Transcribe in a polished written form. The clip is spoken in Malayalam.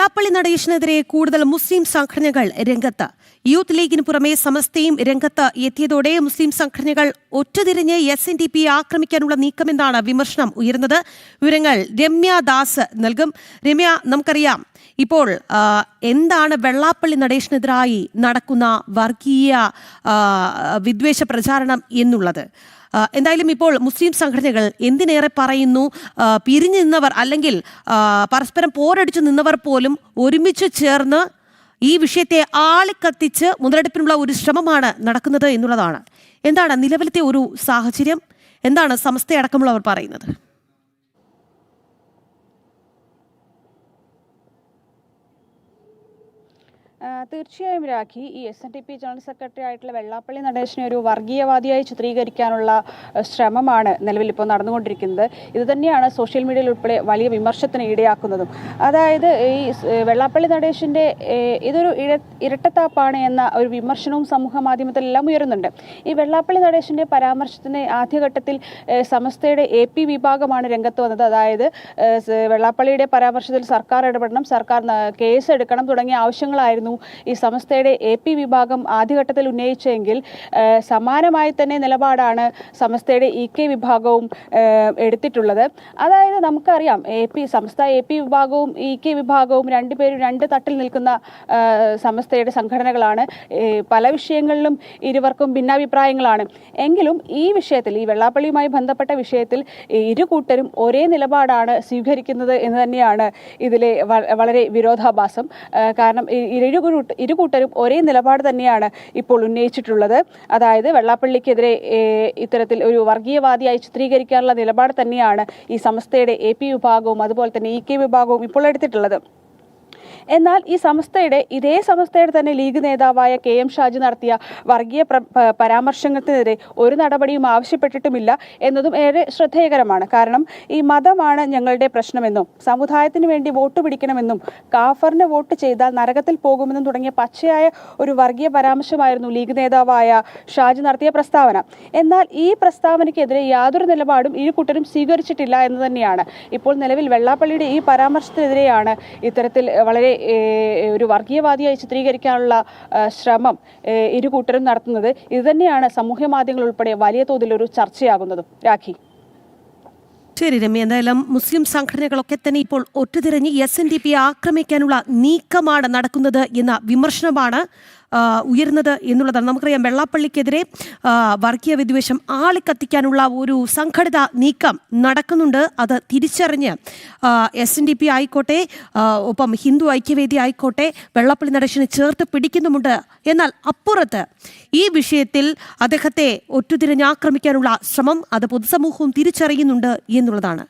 വെള്ളാപ്പള്ളി നടേശനെതിരെ കൂടുതൽ മുസ്ലിം സംഘടനകൾ രംഗത്ത്. യൂത്ത് ലീഗിന് പുറമെ സമസ്തയും രംഗത്ത് എത്തിയതോടെ മുസ്ലിം സംഘടനകൾ ഒറ്റുതിരിഞ്ഞ് SNDP ആക്രമിക്കാനുള്ള നീക്കമെന്നാണ് വിമർശനം ഉയർന്നത്. വിവരങ്ങൾ രമ്യ ദാസ് നൽകും. രമ്യ, നമുക്കറിയാം ഇപ്പോൾ എന്താണ് വെള്ളാപ്പള്ളി നടേശനെതിരായി നടക്കുന്ന വർഗീയ വിദ്വേഷ പ്രചാരണം എന്നുള്ളത്. എന്തായാലും ഇപ്പോൾ മുസ്ലിം സംഘടനകൾ എന്തിനേറെ പറയുന്നു, പിരിഞ്ഞു നിന്നവർ അല്ലെങ്കിൽ പരസ്പരം പോരടിച്ചു നിന്നവർ പോലും ഒരുമിച്ച് ചേർന്ന് ഈ വിഷയത്തെ ആളിക്കത്തിച്ച് മുതലെടുപ്പിനുള്ള ഒരു ശ്രമമാണ് നടക്കുന്നത് എന്നുള്ളതാണ്. എന്താണ് നിലവിലത്തെ ഒരു സാഹചര്യം? എന്താണ് സമസ്തയടക്കമുള്ളവർ പറയുന്നത്? തീർച്ചയായും രാഖി, ഈ SNDP ജനറൽ സെക്രട്ടറി ആയിട്ടുള്ള വെള്ളാപ്പള്ളി നടേശനെ ഒരു വർഗീയവാദിയായി ചിത്രീകരിക്കാനുള്ള ശ്രമമാണ് നിലവിൽ ഇപ്പോൾ നടന്നുകൊണ്ടിരിക്കുന്നത്. ഇത് തന്നെയാണ് സോഷ്യൽ മീഡിയയിൽ ഉൾപ്പെടെ വലിയ വിമർശനത്തിന് ഇടയാക്കുന്നതും. അതായത് ഈ വെള്ളാപ്പള്ളി നടേശൻ്റെ ഇതൊരു ഇരട്ടത്താപ്പാണ് എന്ന ഒരു വിമർശനവും സമൂഹ മാധ്യമത്തിലെല്ലാം ഉയരുന്നുണ്ട്. ഈ വെള്ളാപ്പള്ളി നടേശൻ്റെ പരാമർശത്തിന് ആദ്യഘട്ടത്തിൽ സമസ്തയുടെ AP വിഭാഗമാണ് രംഗത്ത് വന്നത്. അതായത് വെള്ളാപ്പള്ളിയുടെ പരാമർശത്തിൽ സർക്കാർ ഇടപെടണം, സർക്കാർ കേസ് എടുക്കണം തുടങ്ങിയ ആവശ്യങ്ങളായിരുന്നു ഈ സമസ്തയുടെ AP വിഭാഗം ആദ്യഘട്ടത്തിൽ ഉന്നയിച്ചെങ്കിൽ സമാനമായി തന്നെ നിലപാടാണ് സമസ്തയുടെ EK വിഭാഗവും എടുത്തിട്ടുള്ളത്. അതായത് നമുക്കറിയാം, സമസ്ത AP വിഭാഗവും EK വിഭാഗവും രണ്ടുപേരും രണ്ട് തട്ടിൽ നിൽക്കുന്ന സമസ്തയുടെ സംഘടനകളാണ്. പല വിഷയങ്ങളിലും ഇരുവർക്കും ഭിന്നാഭിപ്രായങ്ങളാണ്. എങ്കിലും ഈ വിഷയത്തിൽ, ഈ വെള്ളാപ്പള്ളിയുമായി ബന്ധപ്പെട്ട വിഷയത്തിൽ ഇരു കൂട്ടരും ഒരേ നിലപാടാണ് സ്വീകരിക്കുന്നത് എന്ന് തന്നെയാണ് ഇതിലെ വളരെ വിരോധാഭാസം. കാരണം ഇരു കൂട്ടരും ഒരേ നിലപാട് തന്നെയാണ് ഇപ്പോൾ ഉന്നയിച്ചിട്ടുള്ളത്. അതായത് വെള്ളാപ്പള്ളിക്കെതിരെ ഇത്തരത്തിൽ ഒരു വർഗീയവാദിയായി ചിത്രീകരിക്കാനുള്ള നിലപാട് തന്നെയാണ് ഈ സമസ്തയുടെ AP വിഭാഗവും അതുപോലെ തന്നെ EK വിഭാഗവും ഇപ്പോൾ എടുത്തിട്ടുള്ളത്. എന്നാൽ ഈ ഇതേ സമസ്തയുടെ തന്നെ ലീഗ് നേതാവായ KM ഷാജി നടത്തിയ വർഗീയ പരാമർശങ്ങൾക്കെതിരെ ഒരു നടപടിയും ആവശ്യപ്പെട്ടിട്ടുമില്ല എന്നതും ഏറെ ശ്രദ്ധേയകരമാണ്. കാരണം ഈ മതമാണ് ഞങ്ങളുടെ പ്രശ്നമെന്നും സമുദായത്തിന് വേണ്ടി വോട്ട് പിടിക്കണമെന്നും കാഫറിന് വോട്ട് ചെയ്താൽ നരകത്തിൽ പോകുമെന്നും തുടങ്ങിയ പച്ചയായ ഒരു വർഗീയ പരാമർശമായിരുന്നു ലീഗ് നേതാവായ ഷാജി നടത്തിയ പ്രസ്താവന. എന്നാൽ ഈ പ്രസ്താവനയ്ക്കെതിരെ യാതൊരു നിലപാടും ഇരു കൂട്ടരും സ്വീകരിച്ചിട്ടില്ല എന്ന് തന്നെയാണ്. ഇപ്പോൾ നിലവിൽ വെള്ളാപ്പള്ളിയുടെ ഈ പരാമർശത്തിനെതിരെയാണ് ഇത്തരത്തിൽ വളരെ ഒരു വർഗീയവാദിയായി ചിത്രീകരിക്കാനുള്ള ശ്രമം ഇരു കൂട്ടരും നടത്തുന്നത്. ഇതുതന്നെയാണ് സമൂഹ മാധ്യമങ്ങൾ ഉൾപ്പെടെ വലിയ തോതിൽ ഒരു ചർച്ചയാകുന്നതും. രാഖി. ശരി രമ്യ, എന്തായാലും മുസ്ലിം സംഘടനകളൊക്കെ തന്നെ ഇപ്പോൾ ഒറ്റുതിരിഞ്ഞ് SNDP ആക്രമിക്കാനുള്ള നീക്കമാണ് നടക്കുന്നത് എന്ന വിമർശനമാണ് ഉയർന്നത് എന്നുള്ളതാണ്. നമുക്കറിയാം, വെള്ളാപ്പള്ളിക്കെതിരെ വർഗീയ വിദ്വേഷം ആളിക്കത്തിക്കാനുള്ള ഒരു സംഘടിത നീക്കം നടക്കുന്നുണ്ട്. അത് തിരിച്ചറിഞ്ഞ് SNDP ആയിക്കോട്ടെ, ഒപ്പം ഹിന്ദു ഐക്യവേദി ആയിക്കോട്ടെ, വെള്ളാപ്പള്ളി നടേശനെ ചേർത്ത് പിടിക്കുന്നുമുണ്ട്. എന്നാൽ അപ്പുറത്ത് ഈ വിഷയത്തിൽ അദ്ദേഹത്തെ ഒറ്റുതിരിഞ്ഞ് ആക്രമിക്കാനുള്ള ശ്രമം അത് പൊതുസമൂഹവും തിരിച്ചറിയുന്നുണ്ട് എന്നുള്ളതാണ്.